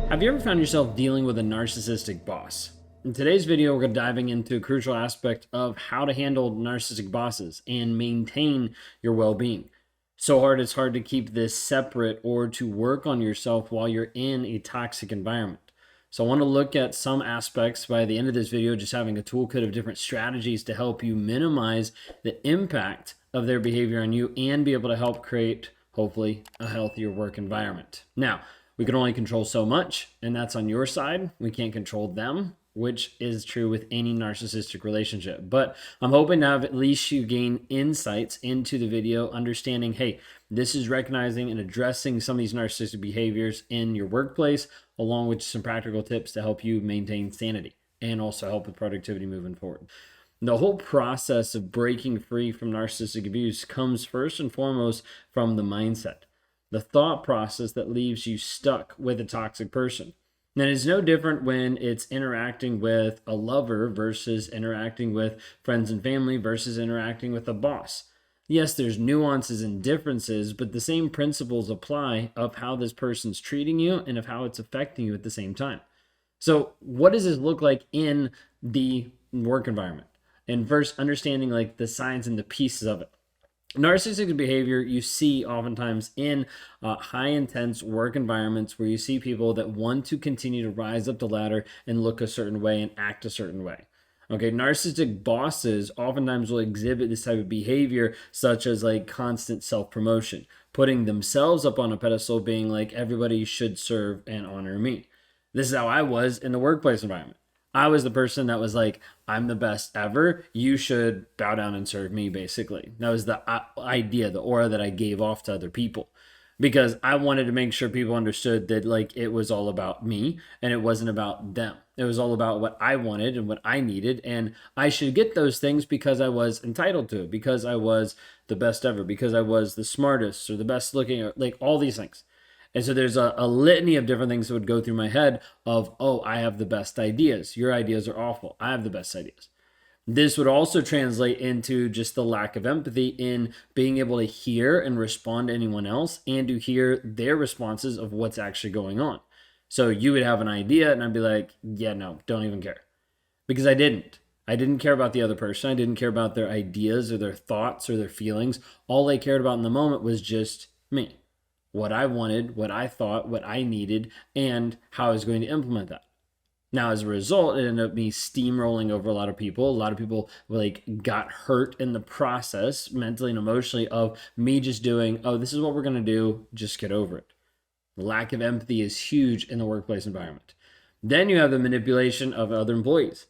Have you ever found yourself dealing with a narcissistic boss? In today's video, we're going to diving into a crucial aspect of how to handle narcissistic bosses and maintain your well-being. So hard, it's hard to keep this separate or to work on yourself while you're in a toxic environment. So I want to look at some aspects by the end of this video, just having a toolkit of different strategies to help you minimize the impact of their behavior on you and be able to help create, hopefully, a healthier work environment. Now, we can only control so much, and that's on your side. We can't control them, which is true with any narcissistic relationship. But I'm hoping to have at least you gain insights into the video, understanding, hey, this is recognizing and addressing some of these narcissistic behaviors in your workplace, along with some practical tips to help you maintain sanity and also help with productivity moving forward. The whole process of breaking free from narcissistic abuse comes first and foremost from the mindset, the thought process that leaves you stuck with a toxic person. And it's no different when it's interacting with a lover versus interacting with friends and family versus interacting with a boss. Yes, there's nuances and differences, but the same principles apply of how this person's treating you and of how it's affecting you at the same time. So what does this look like in the work environment? And first, understanding like the signs and the pieces of it. Narcissistic behavior you see oftentimes in high intense work environments where you see people that want to continue to rise up the ladder and look a certain way and act a certain way. Okay, narcissistic bosses oftentimes will exhibit this type of behavior, such as like constant self-promotion, putting themselves up on a pedestal, being like, everybody should serve and honor me. This is how I was in the workplace environment. I was the person that was like, I'm the best ever. You should bow down and serve me, basically. That was the idea, the aura that I gave off to other people. Because I wanted to make sure people understood that like it was all about me and it wasn't about them. It was all about what I wanted and what I needed. And I should get those things because I was entitled to it, because I was the best ever, because I was the smartest or the best looking, or like all these things. And so there's a litany of different things that would go through my head of, oh, I have the best ideas. Your ideas are awful. I have the best ideas. This would also translate into just the lack of empathy in being able to hear and respond to anyone else and to hear their responses of what's actually going on. So you would have an idea and I'd be like, yeah, no, don't even care. Because I didn't. I didn't care about the other person. I didn't care about their ideas or their thoughts or their feelings. All I cared about in the moment was just me. What I wanted, what I thought, what I needed, and how I was going to implement that. Now, as a result, it ended up me steamrolling over a lot of people. A lot of people like got hurt in the process, mentally and emotionally, of me just doing, oh, this is what we're going to do, just get over it. The lack of empathy is huge in the workplace environment. Then you have the manipulation of other employees,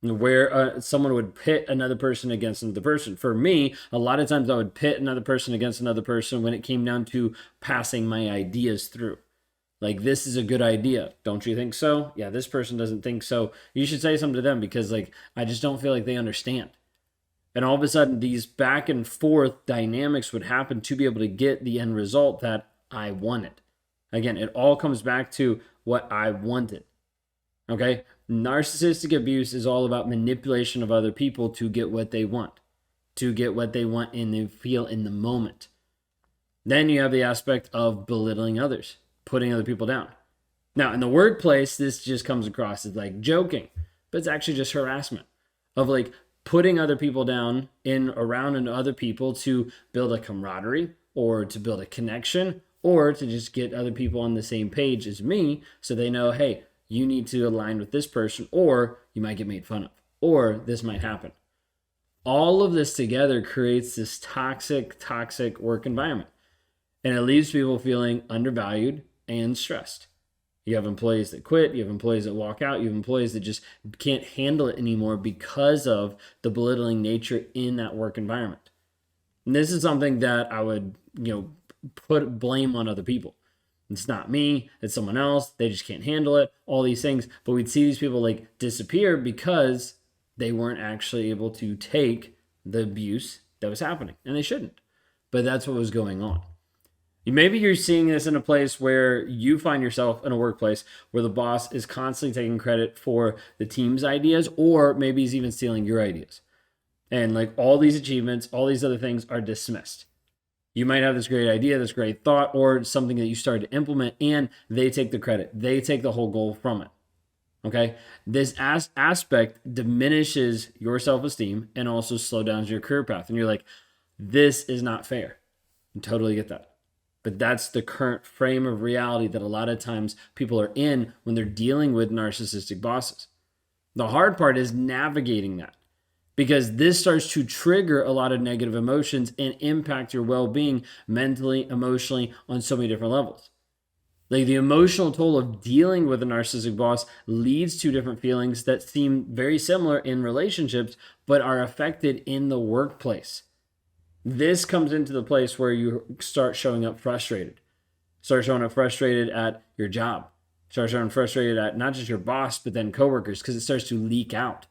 where someone would pit another person against another person. For me, a lot of times I would pit another person against another person when it came down to passing my ideas through. Like, this is a good idea. Don't you think so? Yeah, this person doesn't think so. You should say something to them because, like, I just don't feel like they understand. And all of a sudden, these back and forth dynamics would happen to be able to get the end result that I wanted. Again, it all comes back to what I wanted. Okay? Narcissistic abuse is all about manipulation of other people to get what they want, and they feel in the moment. Then you have the aspect of belittling others, putting other people down. Now, in the workplace, this just comes across as like joking, but it's actually just harassment of like putting other people down around other people to build a camaraderie or to build a connection or to just get other people on the same page as me so they know, hey, you need to align with this person or you might get made fun of or this might happen. All of this together creates this toxic work environment. And it leaves people feeling undervalued and stressed. You have employees that quit. You have employees that walk out. You have employees that just can't handle it anymore because of the belittling nature in that work environment. And this is something that I would, put blame on other people. It's not me, it's someone else. They just can't handle it, all these things. But we'd see these people like disappear because they weren't actually able to take the abuse that was happening. And they shouldn't. But that's what was going on. Maybe you're seeing this in a place where you find yourself in a workplace where the boss is constantly taking credit for the team's ideas, or maybe he's even stealing your ideas. And like all these achievements, all these other things are dismissed. You might have this great idea, this great thought, or something that you started to implement, and they take the credit. They take the whole goal from it. Okay. This aspect diminishes your self-esteem and also slow down your career path. And you're like, this is not fair. I totally get that. But that's the current frame of reality that a lot of times people are in when they're dealing with narcissistic bosses. The hard part is navigating that, because this starts to trigger a lot of negative emotions and impact your well-being mentally, emotionally, on so many different levels. Like, the emotional toll of dealing with a narcissistic boss leads to different feelings that seem very similar in relationships, but are affected in the workplace. This comes into the place where you start showing up frustrated. Start showing up frustrated at your job. Start showing frustrated at not just your boss, but then coworkers, because it starts to leak out.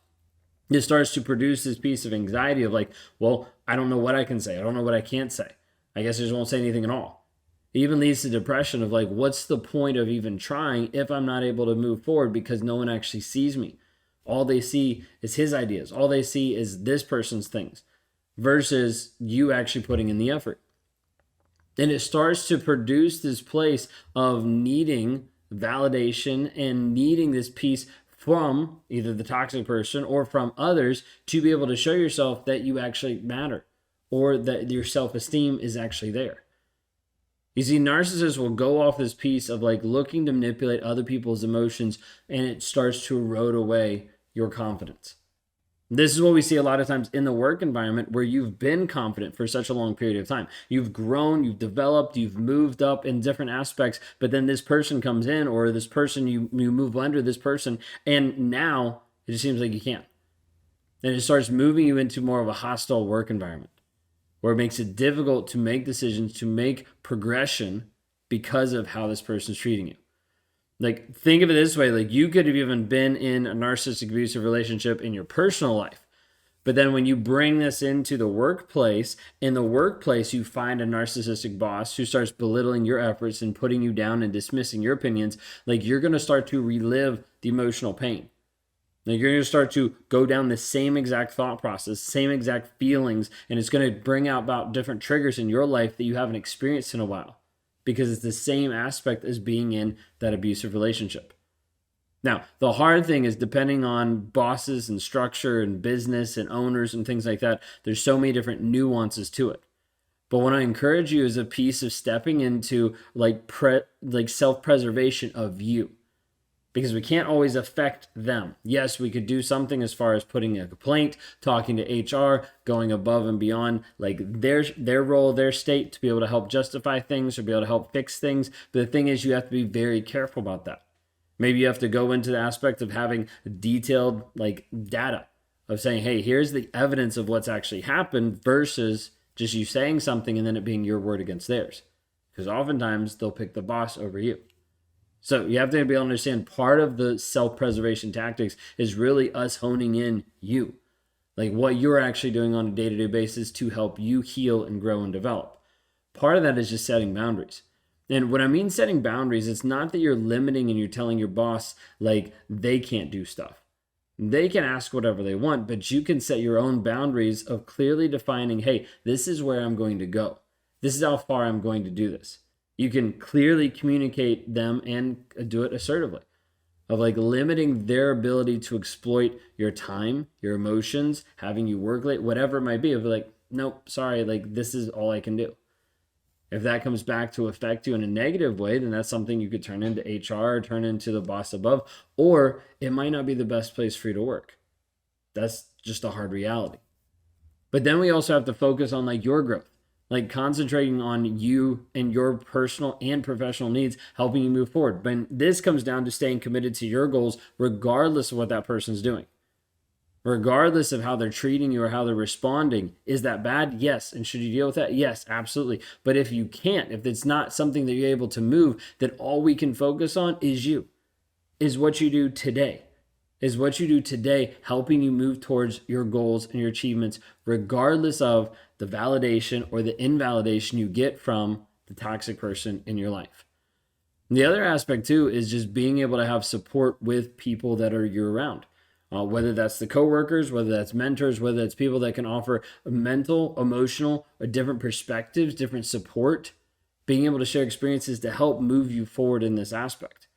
It starts to produce this piece of anxiety of like, well, I don't know what I can say. I don't know what I can't say. I guess I just won't say anything at all. It even leads to depression of like, what's the point of even trying if I'm not able to move forward because no one actually sees me? All they see is his ideas. All they see is this person's things versus you actually putting in the effort. And it starts to produce this place of needing validation and needing this piece from either the toxic person or from others to be able to show yourself that you actually matter or that your self-esteem is actually there. You see, narcissists will go off this piece of like looking to manipulate other people's emotions, and it starts to erode away your confidence. This is what we see a lot of times in the work environment where you've been confident for such a long period of time. You've grown, you've developed, you've moved up in different aspects, but then this person comes in, or this person, you move under this person, and now it just seems like you can't. And it starts moving you into more of a hostile work environment where it makes it difficult to make decisions, to make progression because of how this person's treating you. Like, think of it this way, like you could have even been in a narcissistic abusive relationship in your personal life. But then when you bring this into the workplace, in the workplace, you find a narcissistic boss who starts belittling your efforts and putting you down and dismissing your opinions. Like, you're going to start to relive the emotional pain. Like, you're going to start to go down the same exact thought process, same exact feelings, and it's going to bring out about different triggers in your life that you haven't experienced in a while, because it's the same aspect as being in that abusive relationship. Now, the hard thing is, depending on bosses and structure and business and owners and things like that, there's so many different nuances to it. But what I encourage you is a piece of stepping into like self-preservation of you, because we can't always affect them. Yes, we could do something as far as putting a complaint, talking to HR, going above and beyond like their role, their state, to be able to help justify things or be able to help fix things. But the thing is, you have to be very careful about that. Maybe you have to go into the aspect of having detailed like data of saying, hey, here's the evidence of what's actually happened versus just you saying something and then it being your word against theirs. Because oftentimes they'll pick the boss over you. So you have to be able to understand part of the self-preservation tactics is really us honing in you, like what you're actually doing on a day-to-day basis to help you heal and grow and develop. Part of that is just setting boundaries. And when I mean setting boundaries, it's not that you're limiting and you're telling your boss like they can't do stuff. They can ask whatever they want, but you can set your own boundaries of clearly defining, hey, this is where I'm going to go. This is how far I'm going to do this. You can clearly communicate them and do it assertively, of like limiting their ability to exploit your time, your emotions, having you work late, whatever it might be. Of like, nope, sorry, like this is all I can do. If that comes back to affect you in a negative way, then that's something you could turn into HR, turn into the boss above, or it might not be the best place for you to work. That's just a hard reality. But then we also have to focus on like your growth. Like concentrating on you and your personal and professional needs, helping you move forward. But this comes down to staying committed to your goals, regardless of what that person's doing. Regardless of how they're treating you or how they're responding. Is that bad? Yes. And should you deal with that? Yes, absolutely. But if you can't, if it's not something that you're able to move, then all we can focus on is you, is what you do today. Is what you do today helping you move towards your goals and your achievements, regardless of the validation or the invalidation you get from the toxic person in your life. And the other aspect too is just being able to have support with people that are year round. whether that's the coworkers, whether that's mentors, whether that's people that can offer mental, emotional, or different perspectives, different support, being able to share experiences to help move you forward in this aspect.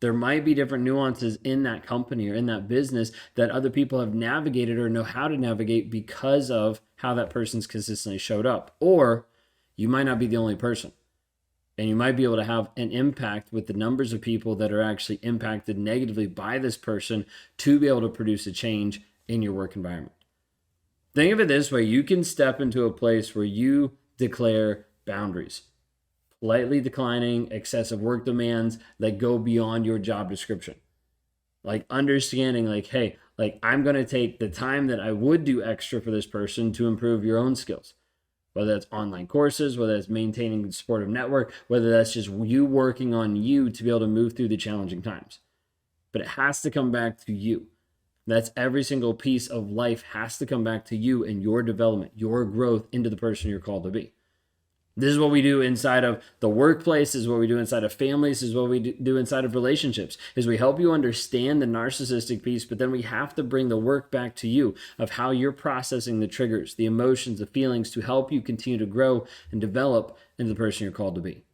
There might be different nuances in that company or in that business that other people have navigated or know how to navigate because of how that person's consistently showed up. Or you might not be the only person. And you might be able to have an impact with the numbers of people that are actually impacted negatively by this person to be able to produce a change in your work environment. Think of it this way: you can step into a place where you declare boundaries, politely declining excessive work demands that go beyond your job description. Like understanding, like, hey, like I'm going to take the time that I would do extra for this person to improve your own skills. Whether that's online courses, whether that's maintaining a supportive network, whether that's just you working on you to be able to move through the challenging times. But it has to come back to you. That's every single piece of life has to come back to you and your development, your growth into the person you're called to be. This is what we do inside of the workplace, this is what we do inside of families, this is what we do inside of relationships, is we help you understand the narcissistic piece, but then we have to bring the work back to you of how you're processing the triggers, the emotions, the feelings to help you continue to grow and develop into the person you're called to be.